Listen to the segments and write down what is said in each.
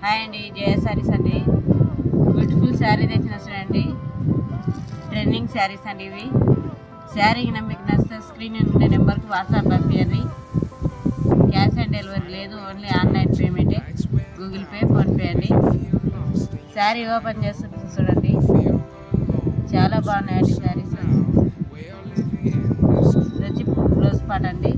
Hi అండి, జయ శారీస్ అండి. Beautiful sari తెచ్చిన చూడండి. ట్రెండింగ్ శారీస్ అండి ఇవి. శారీ మీకు నచ్చితే స్క్రీన్ ఉండే నెంబర్కి వాట్సాప్ పంపించండి. క్యాష్ ఆన్ డెలివరీ లేదు, ఓన్లీ ఆన్లైన్ పేమెంటే. గూగుల్ పే, ఫోన్పే అండి. శారీ ఓపెన్ చేస్తుంది చూడండి, చాలా బాగున్నాయండి శారీస్. ఇది వచ్చి బ్లౌజ్ పార్ట్ అండి.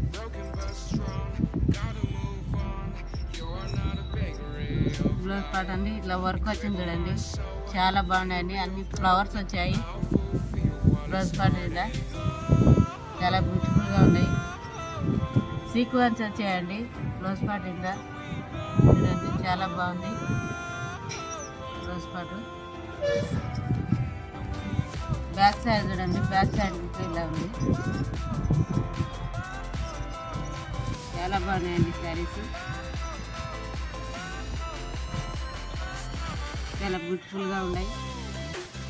బ్లౌజ్ పార్ట్ అండి, ఇట్లా వర్క్ వచ్చింది చూడండి, చాలా బాగున్నాయండి. అన్ని ఫ్లవర్స్ వచ్చాయి. బ్లౌజ్ పార్ట్ ఇలా చాలా బ్యూటిఫుల్గా ఉన్నాయి. సీక్వెన్స్ వచ్చాయండి బ్లౌజ్ పార్ట్ ఇలా చూడండి, చాలా బాగుంది బ్లౌజ్ పార్ట్. బ్యాక్ సైడ్ చూడండి, బ్యాక్ సైడ్ ఇలా ఉంది. చాలా బాగున్నాయండి శారీస్, చాలా బ్యూటిఫుల్గా ఉన్నాయి.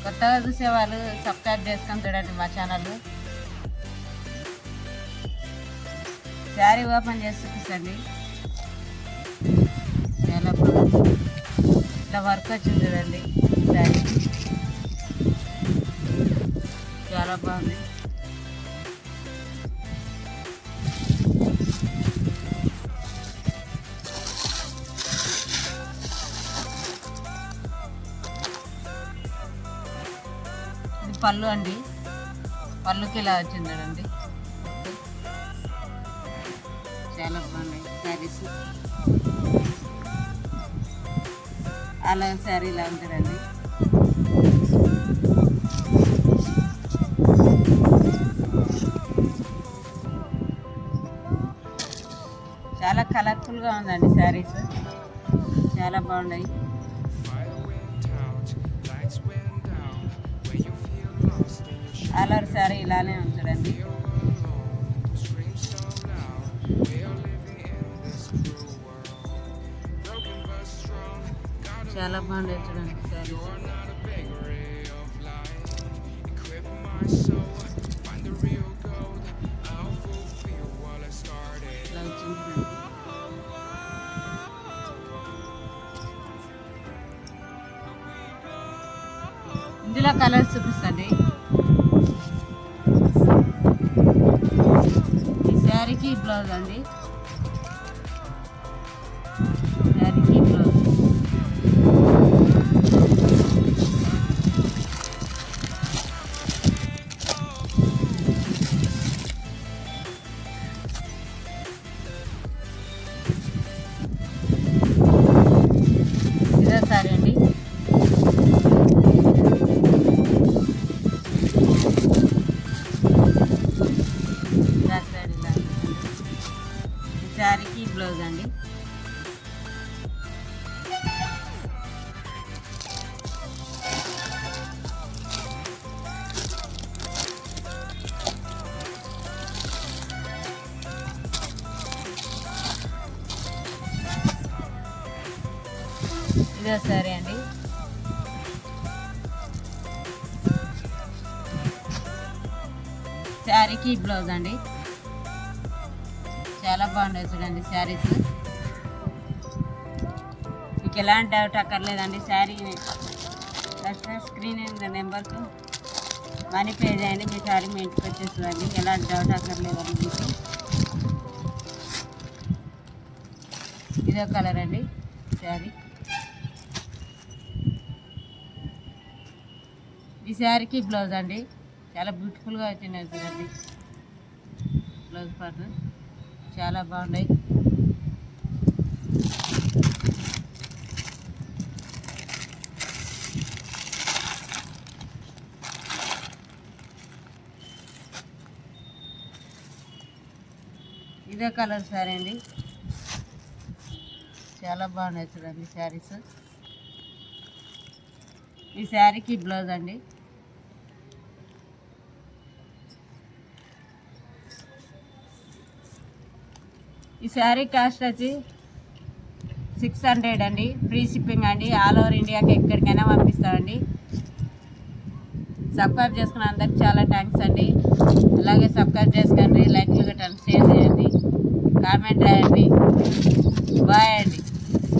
కొత్తగా చూసేవాళ్ళు సబ్స్క్రైబ్ చేసుకొని చూడండి మా ఛానల్. శారీ ఓపెన్ చేసి చూపిస్తండి, చాలా బాగుంది. ఇట్లా వర్క్ వచ్చింది చూడండి, శారీ చాలా బాగుంది. పళ్ళు అండి, పళ్ళుకి ఇలా వచ్చింది చూడండి, చాలా బాగున్నాయి శారీస్. అలా శారీ ఇలా ఉంటుందండి. చాలా కలర్ఫుల్గా ఉందండి శారీస్, చాలా బాగున్నాయి. అలర్ శారీ ఇలానే ఉంటుందండి, చాలా బాగుంది చూడండి శారీ. ఇందులో కలర్స్ చూపిస్తుంది. ఈ శారీకి బ్లౌజ్ అండి, శారీకి బ్లౌజ్. ఇదే శారీ అండి, శారీకి బ్లౌజ్ అండి. ఇదే శారీ అండి, శారీకి బ్లౌజ్ అండి. చాలా బాగున్నాయి చూడండి శారీస్. మీకు ఎలాంటి డౌట్ అక్కర్లేదండి. శారీ స్క్రీన్ నెంబర్కు మనీ పే చేయండి, మీ శారీ మీ ఇంటికి వచ్చేస్తుందండి. ఎలాంటి డౌట్ అక్కర్లేదండి మీకు. ఇదో కలర్ అండి శారీ. ఈ శారీకి బ్లౌజ్ అండి, చాలా బ్యూటిఫుల్గా వచ్చినాయి చూడండి. బ్లౌజ్ పార్ట్ చాలా బాగున్నాయి. ఇదే కలర్ శారీ అండి, చాలా బాగున్నాయి చూడండి శారీస్. ఈ శారీకి బ్లౌజ్ అండి. ఈ శారీ కాస్ట్ వచ్చి 600 అండి, ఫ్రీ షిప్పింగ్ అండి. ఆల్ ఓవర్ ఇండియాకి ఎక్కడికైనా పంపిస్తామండి. సబ్స్క్రైబ్ చేసుకున్న అందరికి చాలా థ్యాంక్స్ అండి. అలాగే సబ్స్క్రైబ్ చేసుకోండి, లైక్లు గట్రా షేర్ చేయండి, కామెంట్ రాయండి. బాయ్ అండి.